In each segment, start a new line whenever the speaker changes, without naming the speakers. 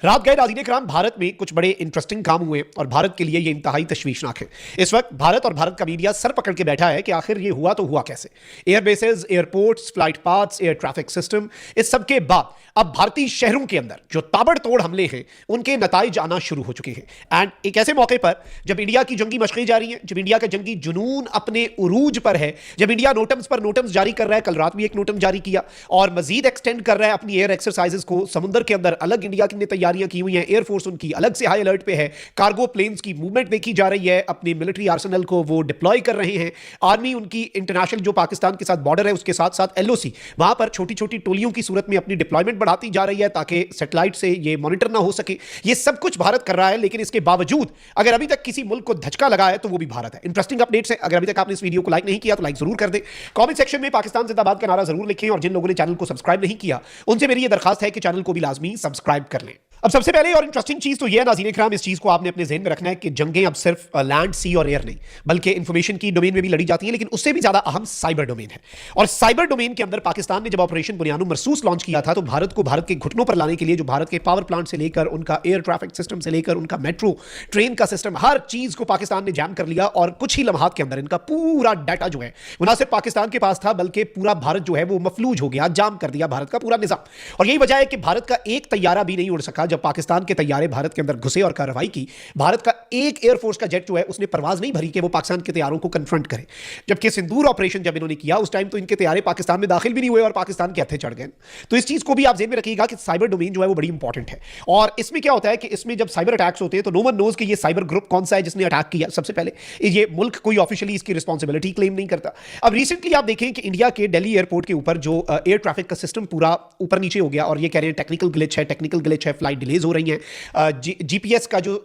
रात गए नाज़रीन इकराम, भारत में कुछ बड़े इंटरेस्टिंग काम हुए और भारत के लिए ये इंतहाई तशवीशनाक है। इस वक्त भारत और भारत का मीडिया सर पकड़ के बैठा है कि आखिर ये हुआ तो हुआ कैसे। Air bases, airports, flight paths, air traffic system, इस सब के बाद अब भारतीय शहरों के अंदर जो ताबड़तोड़ हमले हैं उनके नताइज आना शुरू हो चुके हैं। एंड एक ऐसे मौके पर जब इंडिया की जंगी मशक़ें जारी हैं, जब इंडिया का जंगी जुनून अपने उरूज पर है, जब इंडिया नोटम्स पर नोटम्स जारी कर रहा है, कल रात भी एक नोटम जारी किया और मजीद एक्सटेंड कर रहा है अपनी एयर एक्सरसाइजेस को। समुद्र के अंदर अलग इंडिया की तैयारियां की हुई हैं, एयरफोर्स उनकी अलग से हाई अलर्ट पे है, कार्गो प्लेन्स की मूवमेंट देखी जा रही है, अपनी मिलिट्री आर्सेनल को वो डिप्लॉय कर रहे हैं। आर्मी उनकी इंटरनेशनल जो पाकिस्तान के साथ बॉर्डर है उसके साथ साथ एलओसी वहां पर छोटी छोटी टोलियों की सूरत में अपनी डिप्लॉयमेंट बढ़ाती जा रही है ताकि सैटेलाइट से ये मॉनिटर ना हो सके। ये सब कुछ भारत कर रहा है, लेकिन इसके बावजूद अगर अभी तक किसी मुल्क को धचका लगा है तो वो भी भारत है। इंटरेस्टिंग अपडेट्स है। अगर अभी तक आपने इस वीडियो को लाइक नहीं किया तो लाइक जरूर कर दें, कमेंट सेक्शन में पाकिस्तान जिंदाबाद का नारा जरूर लिखें और जिन लोगों ने चैनल को सब्सक्राइब नहीं किया उनसे मेरी ये दरखास्त है कि चैनल को भी लाजमी सब्सक्राइब कर लें। अब सबसे पहले और इंटरेस्टिंग चीज तो यह है नाज़रीन इकराम, इस चीज को आपने अपने ज़हन में रखना है कि जंगें अब सिर्फ लैंड, सी और एयर नहीं बल्कि इंफॉर्मेशन की डोमेन में भी लड़ी जाती हैं, लेकिन उससे भी ज्यादा अहम साइबर डोमेन है। और साइबर डोमेन के अंदर पाकिस्तान ने जब ऑपरेशन बुनियाद मरसूस लॉन्च किया था तो भारत को भारत के घुटनों पर लाने के लिए जो भारत के पावर प्लांट से लेकर उनका एयर ट्रैफिक सिस्टम से लेकर उनका मेट्रो ट्रेन का सिस्टम, हर चीज को पाकिस्तान ने जैम कर लिया और कुछ ही लम्हात के अंदर इनका पूरा डाटा जो है वो ना सिर्फ पाकिस्तान के पास था बल्कि पूरा भारत जो है वो मफलूज हो गया, जाम कर दिया भारत का पूरा निजाम। और यही वजह है कि भारत का एक तैयारा भी नहीं उड़ सका जब पाकिस्तान के तैयारे भारत के अंदर घुसे और कार्रवाई की। भारत का एक एयरफोर्स का जेट जो है उसने परवाज नहीं भरी कि वो पाकिस्तान के तैयारों को कन्फ्रंट करे। जबकि सिंदूर ऑपरेशन जब इन्होंने किया उस टाइम तो इनके तैयारे पाकिस्तान में दाखिल भी नहीं हुए और पाकिस्तान के हत्थे चढ़ गए। तो इस चीज को भी आप ज़हन में रखिएगा कि साइबर डोमेन जो है वो बड़ी इंपॉर्टेंट है। और इसमें क्या होता है कि इसमें जब साइबर अटैक्स होते हैं तो नो वन नोज कि ये साइबर ग्रुप कौन सा है जिसने अटैक किया। सबसे पहले ये मुल्क कोई ऑफिशियली इसकी रिस्पॉन्सिबिलिटी क्लेम नहीं करता। अब रिसेंटली आप देखें कि इंडिया के दिल्ली एयरपोर्ट के ऊपर जो एयर ट्रैफिक का सिस्टम पूरा ऊपर नीचे हो गया और ये कह रहे हैं टेक्निकल ग्लिच है, फ्लाइट डिलेज हो रही हैं, जीपीएस का जो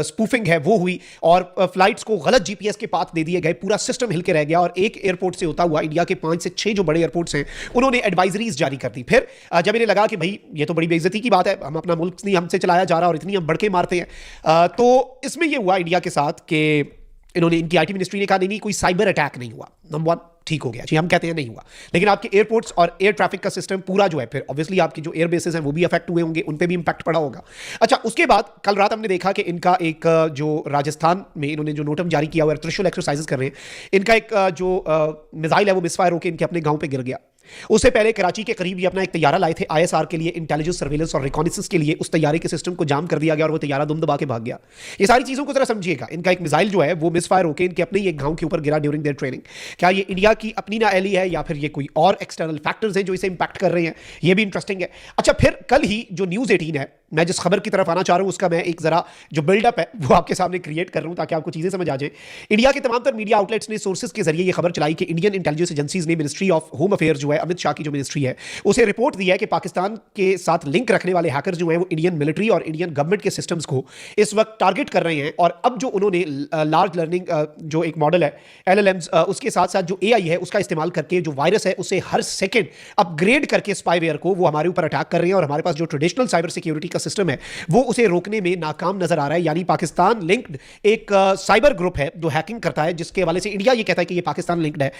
स्पूफिंग है वो हुई और फ्लाइट्स को गलत जीपीएस के पाथ दे दिए गए, पूरा सिस्टम हिल के रह गया। और एक एयरपोर्ट से होता हुआ इंडिया के 5 से 6 जो बड़े एयरपोर्ट्स हैं उन्होंने एडवाइजरीज जारी कर दी। फिर जब इन्हें लगा कि भाई ये तो बड़ी बेइज्जती की बात है, हम अपना मुल्क नहीं हमसे चलाया जा रहा और इतनी हम बढ़के मारते हैं, तो इसमें ये हुआ इंडिया के साथ कि इन्होंने, इनकी आईटी मिनिस्ट्री ने कहा नहीं कोई साइबर अटैक नहीं हुआ। नंबर वन, ठीक हो गया जी, हम कहते हैं नहीं हुआ, लेकिन आपके एयरपोर्ट्स और एयर ट्रैफिक का सिस्टम पूरा जो है फिर ऑब्वियसली आपकी जो एयर बेसेस हैं वो भी अफेक्ट हुए होंगे, उन पे भी इंपैक्ट पड़ा होगा। अच्छा, उसके बाद कल रात हमने देखा कि इनका एक जो राजस्थान में इन्होंने जो नोटम जारी किया हुआ है, त्रिशूल एक्सरसाइजेस कर रहे हैं, इनका एक जो मिसाइल है वो मिसफायर होकर इनके अपने गांव पे गिर गया। उससे पहले कराची के करीब ये अपना एक तैयारा लाए थे आईएसआर के लिए, इंटेलिजेंस सर्वेलेंस और रिकॉनिसेंस के लिए। उस तैयारे के सिस्टम को जाम कर दिया गया और वो तैयारा दुम दबा के भाग गया। ये सारी चीजों को जरा समझिएगा। इनका एक मिसाइल जो है वो मिसफायर होकर इनके अपने ही एक गांव के ऊपर गिरा ड्यूरिंग देयर ट्रेनिंग। क्या ये इंडिया की अपनी नाअहली है या फिर ये कोई और एक्सटर्नल फैक्टर्स हैं जो इसे इंपैक्ट कर रहे हैं? ये भी इंटरेस्टिंग है। अच्छा, फिर कल ही जो न्यूज़ 18 है, मैं जिस खबर की तरफ आना चाह रहा हूं उसका मैं एक जरा जो बिल्डअप है वो आपके सामने क्रिएट कर रहा हूं ताकि आपको चीजें समझ आ जाए। इंडिया के तमाम तर मीडिया आउटलेट्स ने सोर्सेज के जरिए ये खबर चलाई कि इंडियन इंटेलिजेंस एजेंसीज ने मिनिस्ट्री ऑफ होम अफेयर्स जो है, अमित शाह की जो मिनिस्ट्री है, उसे रिपोर्ट दी है कि पाकिस्तान के साथ लिंक रखने वाले हैकर्स जो हैं वो इंडियन मिलिट्री और इंडियन गवर्नमेंट के सिस्टम्स को इस वक्त टारगेट कर रहे हैं। और अब जो उन्होंने लार्ज लर्निंग जो एक मॉडल है एलएलएम्स, उसके साथ साथ जो एआई है उसका इस्तेमाल करके जो वायरस है उसे हर सेकेंड अपग्रेड करके स्पाईवेयर को वो हमारे ऊपर अटैक कर रहे हैं। और हमारे पास जो ट्रेडिशनल साइबर सिक्योरिटी का सिस्टम है वो उसे रोकने में नाकाम नजर आ रहा है। यानी पाकिस्तान लिंक्ड एक साइबर ग्रुप है जो हैकिंग करता है, जिसके हवाले से इंडिया ये कहता है कि ये पाकिस्तान लिंक्ड है।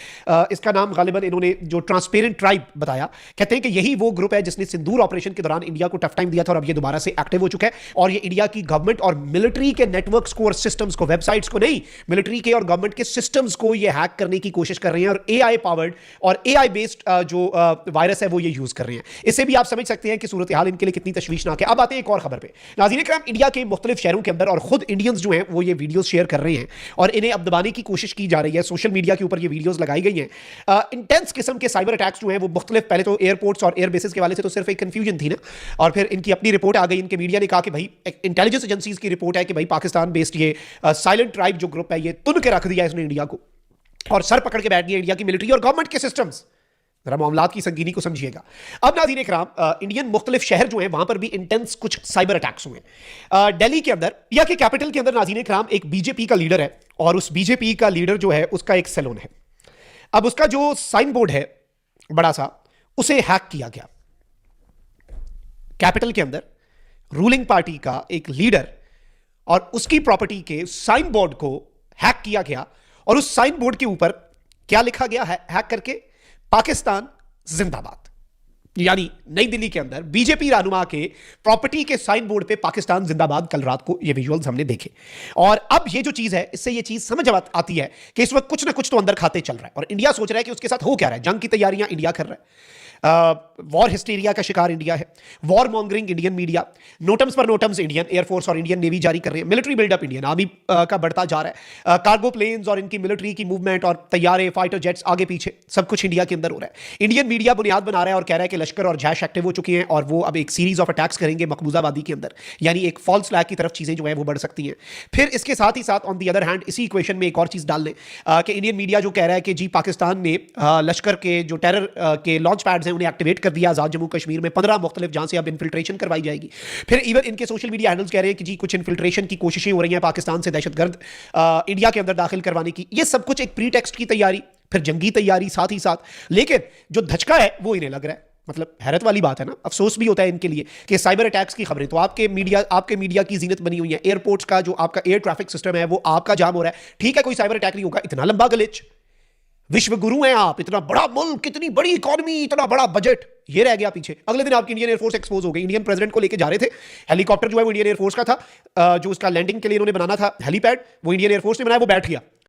इसका नाम गालिबन इन्होंने जो ट्रांसपेरेंट ट्राइब बताया, कहते हैं कि यही वो ग्रुप है जिसने सिंदूर ऑपरेशन के दौरान इंडिया को टफ टाइम दिया था और अब ये दोबारा से एक्टिव हो चुका है। और ये इंडिया की गवर्नमेंट और मिलिट्री के नेटवर्क्स को और सिस्टम्स को, वेबसाइट्स को नहीं, मिलिट्री के और गवर्नमेंट के सिस्टम्स को ये हैक करने की कोशिश कर रहे हैं और एआई पावर्ड और एआई बेस्ड जो वायरस है वो ये यूज कर रहे हैं। इससे भी आप समझ सकते हैं कि सूरत हाल इनके लिए कितनी तशवीशनाक है। अब आते हैं एक और खबर पे। नाज़रीन इकराम, इंडिया के मुख्तलिफ शहरों के अंदर और खुद इंडियंस जो हैं वो ये वीडियोस शेयर कर रहे हैं और इन्हें अब दबाने की कोशिश की जा रही है। सोशल मीडिया के ऊपर ये वीडियोस लगाई गई हैं। इंटेंस किस्म के साइबर अटैक्स जो हैं वो मुख्तलिफ, पहले तो एयरपोर्ट्स और एयर बेसिस के हवाले से तो सिर्फ एक कंफ्यूजन थी ना, और फिर इनकी अपनी रिपोर्ट आ गई। इनके मीडिया ने कहा कि भाई इंटेलिजेंस एजेंसीज की रिपोर्ट है कि भाई पाकिस्तान बेस्ड ये साइलेंट ट्राइब जो ग्रुप है ये तुन के रख दिया इसने इंडिया को और सर पकड़ के बैठ गया इंडिया की मिलिट्री और गवर्नमेंट के सिस्टम्स। जरा मामलात की संगीनी को समझिएगा। अब नाज़रीन इकराम, इंडियन मुख्तलिफ शहर जो हैं वहां पर भी इंटेंस कुछ साइबर अटैक्स हुए। दिल्ली के अंदर, इंडिया के कैपिटल के अंदर नाज़रीन इकराम एक बीजेपी का लीडर है और उस बीजेपी का लीडर जो है उसका एक सैलून है। अब उसका जो साइन बोर्ड है बड़ा सा, उसे हैक किया गया। कैपिटल के अंदर रूलिंग पार्टी का एक लीडर और उसकी प्रॉपर्टी के साइन बोर्ड को हैक किया गया और उस साइन बोर्ड के ऊपर क्या लिखा गया है हैक करके? पाकिस्तान जिंदाबाद। यानी नई दिल्ली के अंदर बीजेपी रहनुमा के प्रॉपर्टी के साइन बोर्ड पे पाकिस्तान जिंदाबाद कल रात को ये विजुअल्स हमने देखे। और अब ये जो चीज है, इससे ये चीज समझ आती है कि इस वक्त कुछ ना कुछ तो अंदर खाते चल रहा है और इंडिया सोच रहा है कि उसके साथ हो क्या रहा है। जंग की तैयारियां इंडिया कर रहा है, वॉर हिस्टीरिया का शिकार इंडिया है, वॉर मॉन्गरिंग इंडियन मीडिया, नोटम्स पर नोटम्स इंडियन एयरफोर्स और इंडियन नेवी जारी कर रहे हैं, मिलिट्री बिल्डअप इंडियन आर्मी का बढ़ता जा रहा है, कार्गो प्लेन्स और इनकी मिलिट्री की मूवमेंट और तैयारे, फाइटर जेट्स आगे पीछे सब कुछ इंडिया के अंदर हो रहा है। इंडियन मीडिया बुनियाद बना रहा है और कह रहा है कि लश्कर और जैश एक्टिव हो चुकी हैं और वो अब एक सीरीज ऑफ अटैक्स करेंगे मकबूजाबादी के अंदर, यानी एक फॉल्स फ्लैग की तरफ चीजें जो है वो बढ़ सकती हैं। फिर इसके साथ ही साथ ऑन दी अदर हैंड इसी इक्वेशन में एक और चीज डाल लें कि इंडियन मीडिया जो कह रहा है कि जी पाकिस्तान ने लश्कर के जो टेरर के लॉन्च पैड्स हैं उन्हें एक्टिवेट कर दिया आजाद जम्मू कश्मीर में 15 मुख्तलिफ जहां से अब इन्फिल्ट्रेशन करवाई जाएगी। फिर इवन इनके सोशल मीडिया हैंडल्स कह रहे हैं कि जी कुछ इन्फिल्ट्रेशन की कोशिशें हो रही हैं पाकिस्तान से दहशतगर्द इंडिया के अंदर दाखिल करवाने की। ये सब कुछ एक प्री टेक्स्ट की तैयारी, फिर जंगी तैयारी साथ ही साथ। लेकिन जो धचका है वो इन्हें लग रहा है, मतलब हैरत वाली बात है ना, अफसोस भी होता है इनके लिए कि साइबर अटैक्स की खबरें तो आपके मीडिया की जीनत बनी हुई है। एयरपोर्ट्स का जो आपका एयर ट्रैफिक सिस्टम है वो आपका जाम हो रहा है, ठीक है कोई साइबर अटैक नहीं होगा, इतना लंबा ग्लिच, विश्व गुरु हैं आप, इतना बड़ा मुल्क, इतनी बड़ी इकोनॉमी, इतना बड़ा बजट, ये रह गया पीछे। अगले दिन आपकी इंडियन एयरफोर्स एक्सपोज हो गई। इंडियन प्रेसिडेंट को लेके जा रहे थे, हेलीकॉप्टर जो है वो इंडियन एयरफोर्स का था, जो उसका लैंडिंग के लिए इन्होंने बनाना था हेलीपैड, वो इंडियन एयरफोर्स ने बनाया, वो बैठ गया।